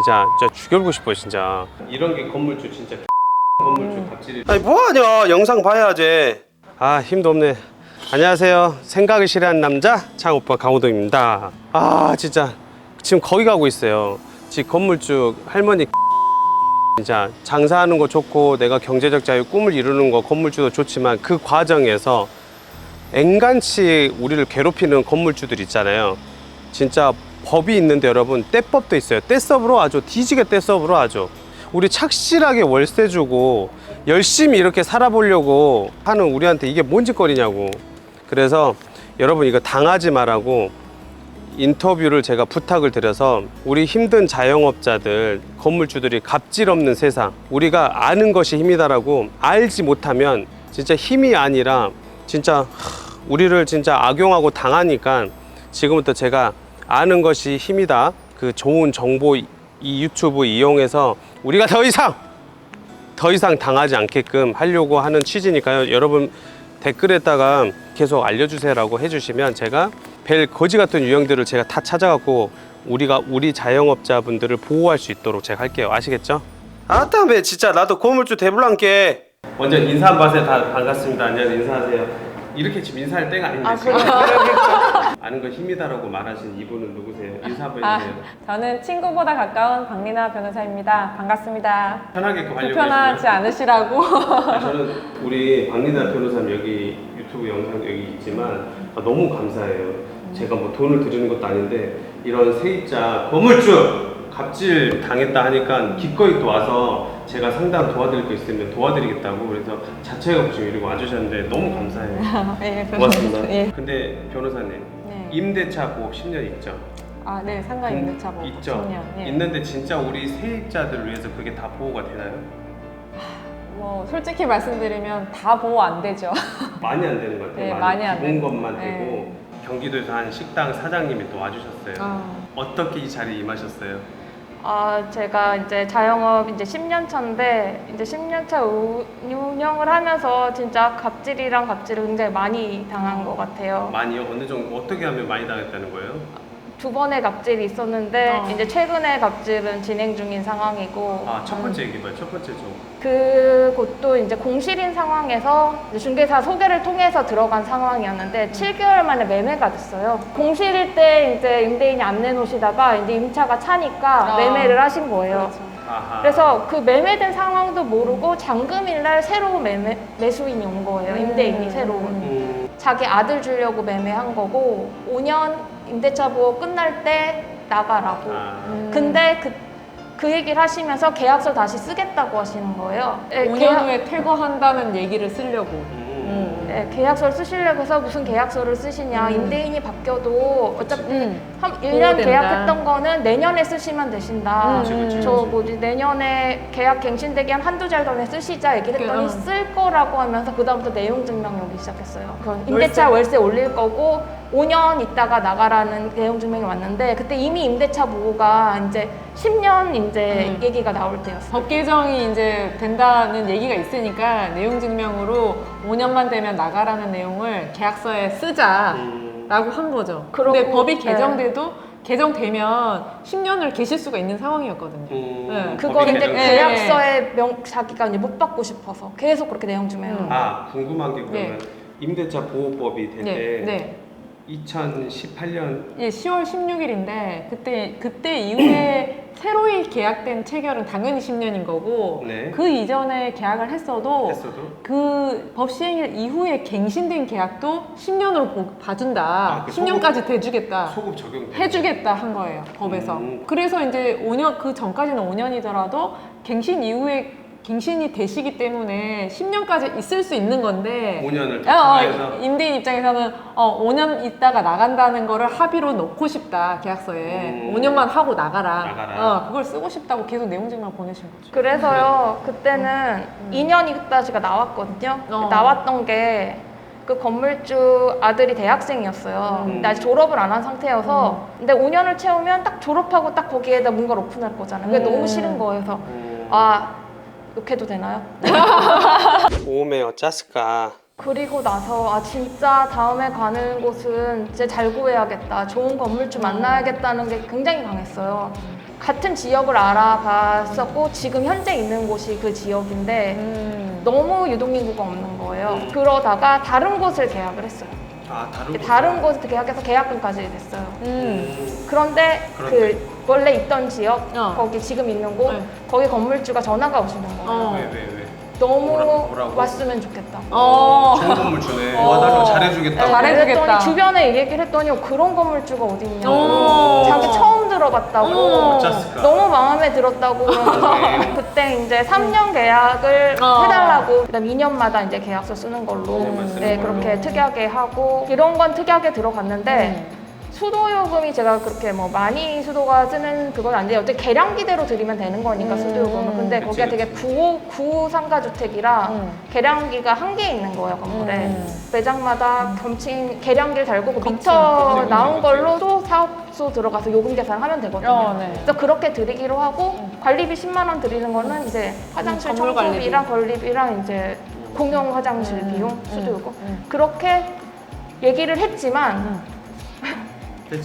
진짜 죽여보고 싶어요 진짜. 이런 게 건물주 진짜 건물주 갑질이. 아니 뭐하냐, 영상 봐야지. 아 힘도 없네. 안녕하세요, 생각을 싫어하는 남자 창오빠 강호동입니다. 아 진짜 지금 거기 가고 있어요. 지금 건물주 할머니 진짜 장사하는 거 좋고 내가 경제적 자유 꿈을 이루는 거 건물주도 좋지만 그 과정에서 앵간치 우리를 괴롭히는 건물주들 있잖아요. 진짜 법이 있는데 여러분, 떼법도 있어요. 떼섭으로 아주 뒤지게 떼섭으로 아주 우리 착실하게 월세 주고 열심히 이렇게 살아보려고 하는 우리한테 이게 뭔 짓거리냐고. 그래서 여러분 이거 당하지 말라고 인터뷰를 제가 부탁을 드려서 우리 힘든 자영업자들, 건물주들이 갑질 없는 세상, 우리가 아는 것이 힘이다라고 알지 못하면 진짜 힘이 아니라 진짜 우리를 진짜 악용하고 당하니까 지금부터 제가 아는 것이 힘이다, 그 좋은 정보 이 유튜브 이용해서 우리가 더 이상 당하지 않게끔 하려고 하는 취지니까요. 여러분 댓글에다가 계속 알려주세요라고 해주시면 제가 뵐 거지 같은 유형들을 제가 다 찾아갖고 우리 자영업자분들을 보호할 수 있도록 제가 할게요. 아시겠죠? 아따매 진짜 나도 건물주 대불란께. 먼저 인사 한번 하세요. 다 반갑습니다. 안녕하세요. 인사하세요. 이렇게 지금 인사할 때가 아닌데. 아는 건 힘이다라고 말하신 이분은 누구세요? 인사 한번 해주세요. 저는 친구보다 가까운 박리나 변호사입니다. 반갑습니다. 편하게 하려고 불편하지 않으시라고. 저는 우리 박리나 변호사님 여기 유튜브 영상 여기 있지만 너무 감사해요. 제가 뭐 돈을 드리는 것도 아닌데 이런 세입자 건물주 갑질 당했다 하니까 기꺼이 또 와서 제가 상담 도와드릴 거 있으면 도와드리겠다고, 그래서 자체가 지금 이러고 와주셨는데 너무 감사해요. 네, 고맙습니다. 예. 근데 변호사님, 네. 임대차 보호 10년 있죠? 아, 네, 상가 임대차 보호 있죠? 10년. 예. 있는데 진짜 우리 세입자들을 위해서 그게 다 보호가 되나요? 뭐 솔직히 말씀드리면 다 보호 안 되죠. 많이 안 되는 것 같아요. 네, 많이 안 기본 되고. 것만 네. 되고. 경기도에서 한 식당 사장님이 또 와주셨어요. 아. 어떻게 이 자리에 임하셨어요? 제가 이제 자영업 이제 10년 차인데 이제 10년 차 운영을 하면서 진짜 갑질이랑 갑질을 굉장히 많이 당한 것 같아요. 많이요? 어느 정도 어떻게 하면 많이 당했다는 거예요? 두 번의 갑질이 있었는데 어. 이제 최근에 갑질은 진행 중인 상황이고 아, 첫 번째 얘기봐요. 첫 번째 좀. 그곳도 이제 공실인 상황에서 이제 중개사 소개를 통해서 들어간 상황이었는데 7개월 만에 매매가 됐어요. 공실일 때 이제 임대인이 안 내놓으시다가 이제 임차가 차니까 매매를 하신 거예요. 그렇죠. 아하. 그래서 그 매매된 상황도 모르고 잠금일날 새로운 매수인이 온 거예요. 임대인이 새로운. 자기 아들 주려고 매매한 거고 5년 임대차 보호 끝날 때 나가라고. 근데 그 얘기를 하시면서 계약서 다시 쓰겠다고 하시는 거예요. 5년 후에 퇴거한다는 얘기를 쓰려고. 네, 계약서를 쓰시려고 해서 무슨 계약서를 쓰시냐. 임대인이 바뀌어도 어차피 한 1년 보호된다. 계약했던 거는 내년에 쓰시면 되신다. 그치. 저 뭐지 내년에 계약 갱신되기 한 한두 달 전에 쓰시자 얘기를 했더니 쓸 거라고 하면서 그다음부터 내용 증명이 오기 시작했어요. 그럼 임대차 월세 올릴 거고 5년 있다가 나가라는 내용 증명이 왔는데 그때 이미 임대차 보호가 이제 10년 이제 얘기가 나올 때였어요. 법 개정이 이제 된다는 얘기가 있으니까 내용 증명으로 5년만 되면 나가라는 내용을 계약서에 쓰자라고 한 거죠. 근데 그러고, 법이 네. 개정돼도 개정되면 10년을 계실 수가 있는 상황이었거든요. 네. 그거 근데 개정돼. 계약서에 자기가 이제 못 받고 싶어서 계속 그렇게 내용 증명을 아, 궁금한 게 그러면 임대차 보호법이 될 때 네, 네. 2018년 예, 10월 16일인데 그때 이후에 새로이 계약된 체결은 당연히 10년인 거고 네. 그 이전에 계약을 했어도 그 법 시행일 이후에 갱신된 계약도 10년으로 봐준다. 아, 그 10년까지 대주겠다. 소급 적용 해주겠다 한 거예요, 법에서. 그래서 이제 5년, 그 전까지는 5년이더라도 갱신 이후에 갱신이 되시기 때문에 10년까지 있을 수 있는 건데 5년을 더 추가해서 임대인 입장에서는 5년 있다가 나간다는 거를 합의로 넣고 싶다, 계약서에. 5년만 하고 나가라. 그걸 쓰고 싶다고 계속 내용 증명 보내신 거죠. 그래서요 그때는 2년이까지가 나왔거든요. 나왔던 게 그 건물주 아들이 대학생이었어요. 근데 아직 졸업을 안 한 상태여서 근데 5년을 채우면 딱 졸업하고 딱 거기에다 뭔가를 오픈할 거잖아요. 그게 너무 싫은 거예요. 그래서 욕해도 되나요? 보험에 어쩌을까 그리고 나서 아 진짜 다음에 가는 곳은 진짜 잘 구해야겠다. 좋은 건물주 만나야겠다는 게 굉장히 강했어요. 같은 지역을 알아봤었고 지금 현재 있는 곳이 그 지역인데 너무 유동인구가 없는 거예요. 그러다가 다른 곳을 계약을 했어요. 아, 다른 곳을 계약해서 계약금까지 됐어요. 그런데 그 원래 있던 지역, 거기 지금 있는 곳, 거기 건물주가 전화가 오시는 거예요. 왜? 너무 뭐라고? 왔으면 좋겠다. 좋은 건물 주네. 와달라고 잘해주겠다고. 잘해주겠다. 그랬더니 주변에 얘기를 했더니 그런 건물주가 어딨냐고. 오. 자기 처음 들어봤다고. 어쩌스까. 너무 마음에 들었다고 그러면서 그때 이제 3년 계약을 해달라고. 그다음 2년마다 이제 계약서 쓰는 걸로. 2년만 쓰는 네, 걸로. 그렇게 특이하게 하고 이런 건 특이하게 들어갔는데. 수도요금이 제가 그렇게 뭐 많이 수도가 쓰는 그건 아닌데 어떻게 계량기대로 드리면 되는 거니까 수도요금은. 근데 거기가 그치. 되게 구상가주택이라 계량기가 한 개 있는 거예요 건물에. 매장마다 겸친 계량기를 달고 그 미터 그치. 나온 걸로 또 사업소 들어가서 요금 계산하면 되거든요. 네. 그래서 그렇게 드리기로 하고 관리비 10만 원 드리는 거는 이제 화장실 건물 청소비랑 관리비랑 이제 공용 화장실 비용 수도요금 그렇게 얘기를 했지만.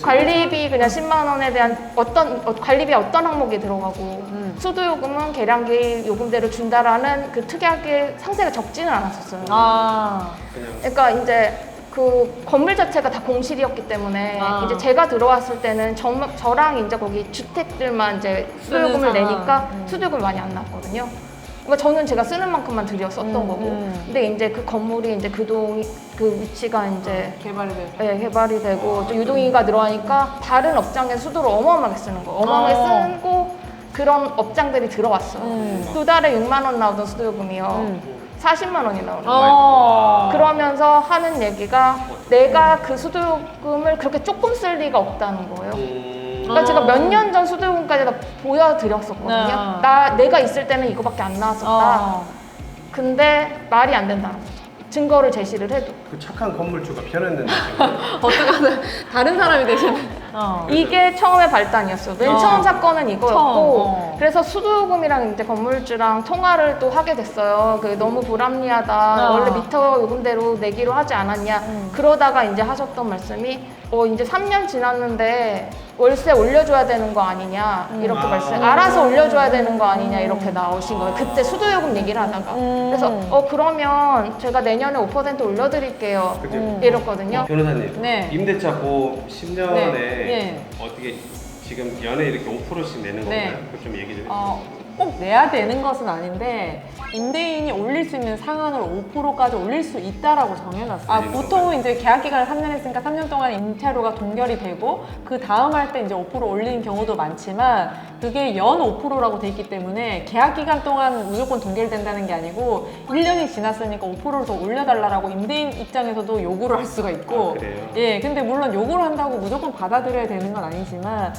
관리비 그냥 10만 원에 대한 관리비 어떤 항목이 들어가고 수도요금은 계량기 요금대로 준다라는 그 특이하게 상세가 적지는 않았었어요. 그러니까 이제 그 건물 자체가 다 공실이었기 때문에 이제 제가 들어왔을 때는 저랑 이제 거기 주택들만 이제 수도요금을 내니까 수도요금이 많이 안 나왔거든요. 그러니까 저는 제가 쓰는 만큼만 들였었던 거고. 근데 이제 그 건물이 이제 그 위치가 이제 개발이 되고 또 유동인구가 늘어나니까 다른 업장에 수도를 어마어마하게 쓰는 거. 어마어마하게 쓰고 그런 업장들이 들어왔어요. 두 달에 6만 원 나오던 수도요금이요. 40만 원이 나오는 거예요. 그러면서 하는 얘기가 내가 그 수도요금을 그렇게 조금 쓸 리가 없다는 거예요. 그러니까 제가 몇 년 전 수도요금까지 다 보여드렸었거든요. 내가 있을 때는 이거밖에 안 나왔었다. 근데 말이 안 된다는 거죠. 증거를 제시를 해도. 그 착한 건물주가 편했는데. 어떡하든 다른 사람이 되시는. 이게 처음의 발단이었어요. 맨 처음 사건은 이거였고 처음. 그래서 수도요금이랑 이제 건물주랑 통화를 또 하게 됐어요. 그 너무 불합리하다. 원래 미터 요금대로 내기로 하지 않았냐. 그러다가 이제 하셨던 말씀이 이제 3년 지났는데 월세 올려줘야 되는 거 아니냐 이렇게 알아서 올려줘야 되는 거 아니냐 이렇게 나오신 거예요. 그때 수도요금 얘기를 하다가 그래서 그러면 제가 내년에 5% 올려드릴게요 이랬거든요. 변호사님, 네. 임대차 보험 10년에 네. 어떻게 지금 연에 이렇게 5%씩 내는 건가요? 네. 그거 좀 얘기 좀 해주세요. 꼭 내야 되는 것은 아닌데 임대인이 올릴 수 있는 상한을 5%까지 올릴 수 있다라고 정해놨어요. 보통은 이제 계약 기간을 3년 했으니까 3년 동안 임차료가 동결이 되고 그 다음 할 때 이제 5% 올리는 경우도 많지만 그게 연 5%라고 돼 있기 때문에 계약 기간 동안 무조건 동결된다는 게 아니고 1년이 지났으니까 5%를 더 올려달라고 임대인 입장에서도 요구를 할 수가 있고. 그래요? 예, 근데 물론 요구를 한다고 무조건 받아들여야 되는 건 아니지만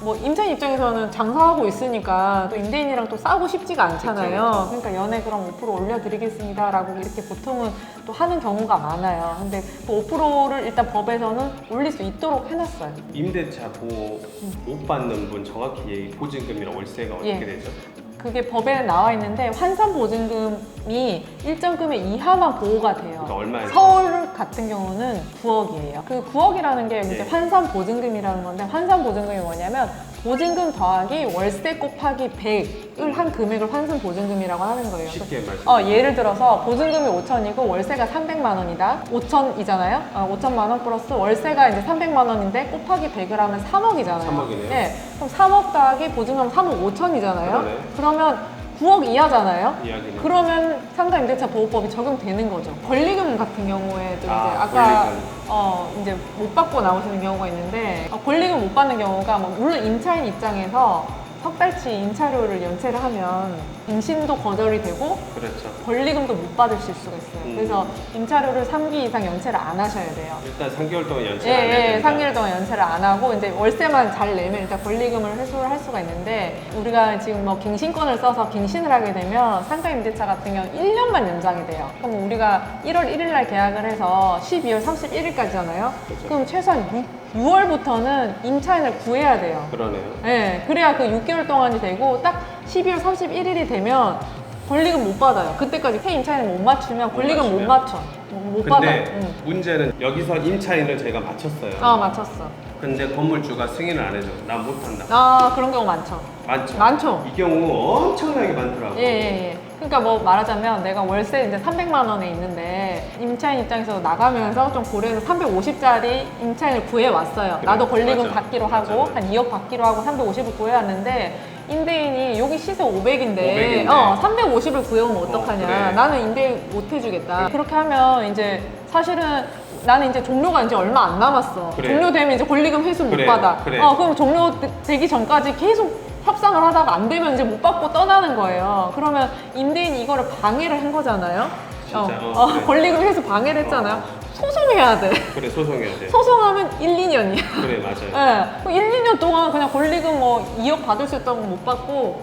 뭐 임차인 입장에서는 장사하고 있으니까 또 임대인이랑 또 싸우고 싶지가 않잖아요. 그러니까 연에 그럼 5% 올려드리겠습니다라고 이렇게 보통은 또 하는 경우가 많아요. 근데 그 5%를 일단 법에서는 올릴 수 있도록 해놨어요. 임대차 보호 못 받는 분 정확히 보증금이랑 월세가 어떻게 되죠? 그게 법에 나와 있는데 환산 보증금이 일정 금액 이하만 보호가 돼요. 그러니까 얼마예요? 서울 같은 경우는 9억이에요. 그 9억이라는 게 이제 환산 보증금이라는 건데 환산 보증금이 뭐냐면 보증금 더하기 월세 곱하기 100을 한 금액을 환산 보증금이라고 하는 거예요. 쉽게 말씀. 예를 들어서 보증금이 5천이고 월세가 300만 원이다. 5천이잖아요. 5천만 원 플러스 월세가 이제 300만 원인데 곱하기 100을 하면 3억이잖아요. 3억이네요. 네. 그럼 3억 더하기 보증금 3억 5천이잖아요. 그러네. 그러면 9억 이하잖아요. 이야기는. 그러면 상가 임대차 보호법이 적용되는 거죠. 권리금 같은 경우에도 이제 아까 권리금. 이제 못 받고 나오시는 경우가 있는데 권리금 못 받는 경우가 뭐 물론 임차인 입장에서 석 달치 임차료를 연체를 하면 임신도 거절이 되고 그렇죠. 권리금도 못 받으실 수가 있어요. 그래서 임차료를 3기 이상 연체를 안 하셔야 돼요. 일단 3개월 동안 연체를 안 해야 된다. 3개월 동안 연체를 안 하고 이제 월세만 잘 내면 일단 권리금을 회수를 할 수가 있는데 우리가 지금 뭐 갱신권을 써서 갱신을 하게 되면 상가 임대차 같은 경우 1년만 연장이 돼요. 그럼 우리가 1월 1일 날 계약을 해서 12월 31일까지잖아요. 그렇죠. 그럼 최소한 6월부터는 임차인을 구해야 돼요. 그러네요. 네, 그래야 그 6개월 동안이 되고 딱 12월 31일이 되면 권리금 못 받아요. 그때까지 새 임차인을 못 맞추면 권리금 못 맞춰. 못 받아. 근데 응. 문제는 여기서 임차인을 제가 맞췄어요. 맞췄어. 근데 건물주가 승인을 안 해줘. 나 못한다. 그런 경우 많죠. 많죠? 많죠. 이 경우 엄청나게 많더라고. 예. 그러니까 뭐 말하자면 내가 월세 이제 300만 원에 있는데 임차인 입장에서 나가면서 좀 고려해서 350짜리 임차인을 구해왔어요. 그래, 나도 권리금 맞아. 받기로 맞아, 하고 맞아. 한 2억 받기로 하고 350을 구해왔는데 임대인이 여기 시세 500인데 500인데. 350을 구해오면 어떡하냐. 그래. 나는 임대 못 해주겠다. 그렇게 하면 이제 사실은 나는 이제 종료가 이제 얼마 안 남았어. 그래. 종료되면 이제 권리금 회수 못 그래, 받아. 그래. 그럼 종료되기 전까지 계속 협상을 하다가 안 되면 이제 못 받고 떠나는 거예요. 그러면 임대인이 이거를 방해를 한 거잖아요. 진짜, 그래. 권리금 회수 방해를 했잖아요. 소송해야 돼. 그래, 소송해야 돼. 소송하면 1, 2년이야. 그래, 맞아요. 네. 1, 2년 동안 그냥 권리금 뭐 2억 받을 수 있다고 못 받고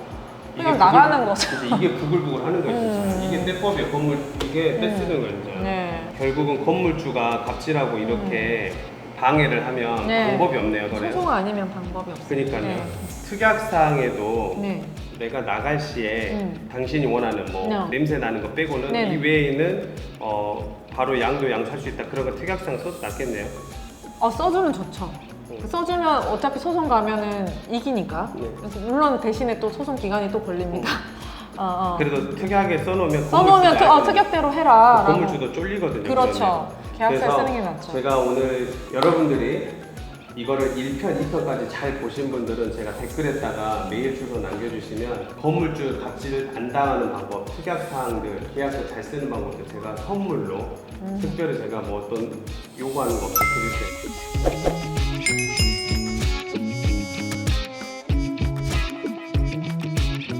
그냥 나가는 거죠. 진짜 이게 부글부글 하는 거지. 진짜. 이게 떼법이야, 건물. 이게 떼 쓰는 거야, 진짜. 네. 결국은 건물주가 갑질하고 이렇게 방해를 하면 네. 방법이 없네요, 그래. 소송 아니면 방법이 없어요. 그러니까요. 네. 특약사항에도 네. 내가 나갈 시에 음. 당신이 원하는 뭐 네. 냄새 나는 거 빼고는 네네. 이 외에는 바로 양도 양 살 수 있다. 그런 거 특약사항 써도 낫겠네요. 써주면 좋죠. 써주면 어차피 소송 가면은 이기니까. 네. 그래서 물론 대신에 또 소송 기간이 또 걸립니다. 그래도 특약에 써놓으면 써놓으면 건물주도 특약대로 해라. 라고. 건물주도 쫄리거든요. 그렇죠. 그러면. 계약서에 그래서 쓰는 게 낫죠. 제가 오늘 여러분들이 이거를 1편, 2편까지 잘 보신 분들은 제가 댓글에다가 메일 주소 남겨주시면 건물주 갑질 안 당하는 방법, 특약사항들, 계약서 잘 쓰는 방법들 제가 선물로 특별히 제가 뭐 어떤 요구하는 거 없이 드릴게요.